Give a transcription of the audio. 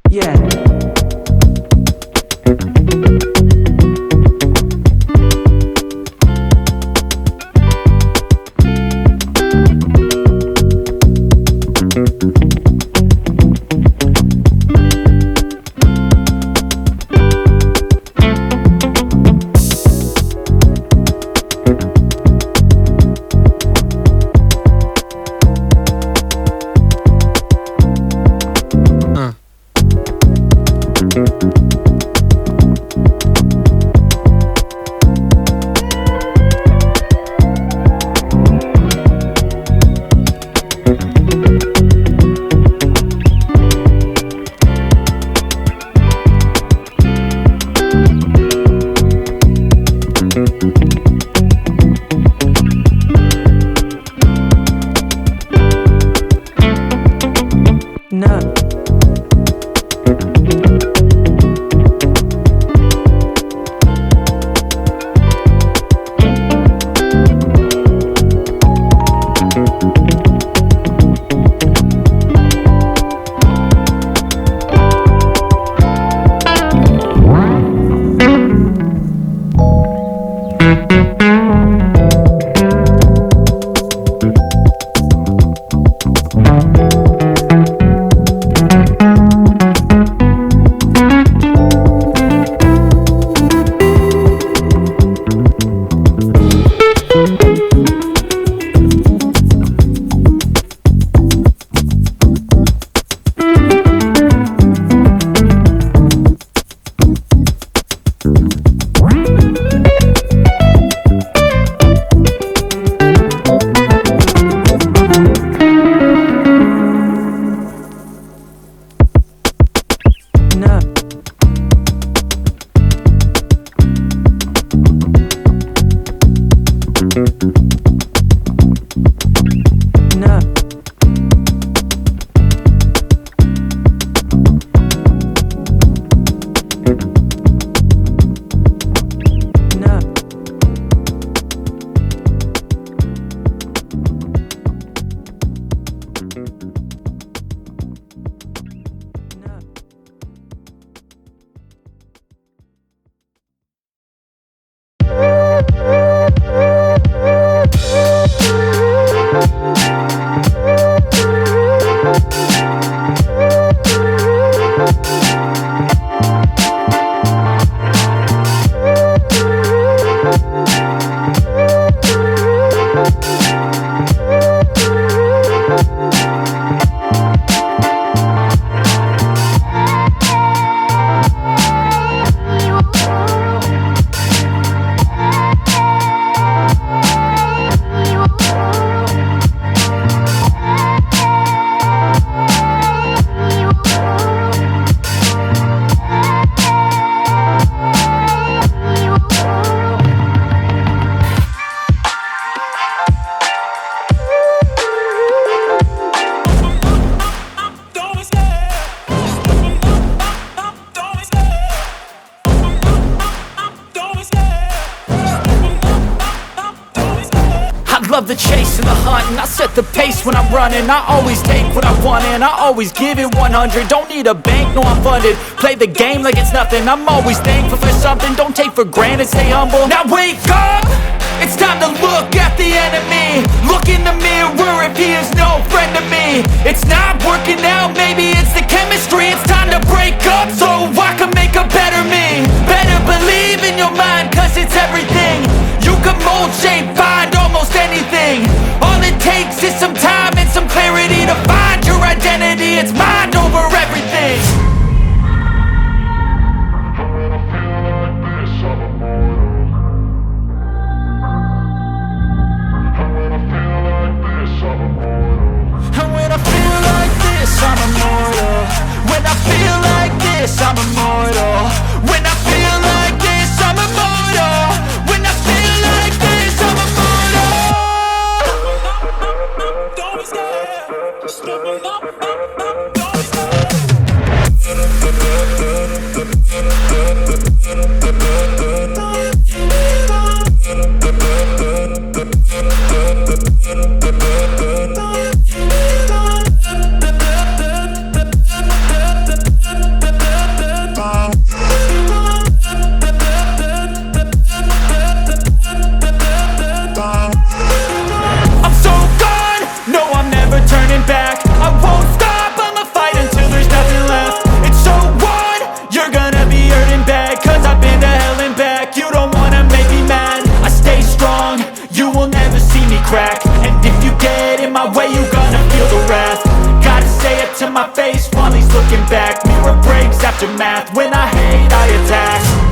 Yeah. No. Love the chase and the hunt, and I set the pace when I'm running. I always take what I want and I always give it 100. Don't need a bank, no I'm funded. Play the game like it's nothing. I'm always thankful for something. Don't take for granted, stay humble. Now wake up! It's time to look at the enemy. Look in the mirror if he is no friend to me. It's not working out, maybe it's the chemistry. It's time to break up so I can make a better me. Better believe in your mind, cause it's everything. You can mold, shape, find almost anything. All it takes is some time and some clarity to find your identity. It's mind over everything. And when I feel like this, I'm immortal. When I feel like this, I'm immortal. When I feel like this, I'm immortal. When I feel like this, I'm immortal. Don't be scared. Just level up, don't be scared. to my face while he's looking back. Mirror breaks, aftermath, when I hate I attack.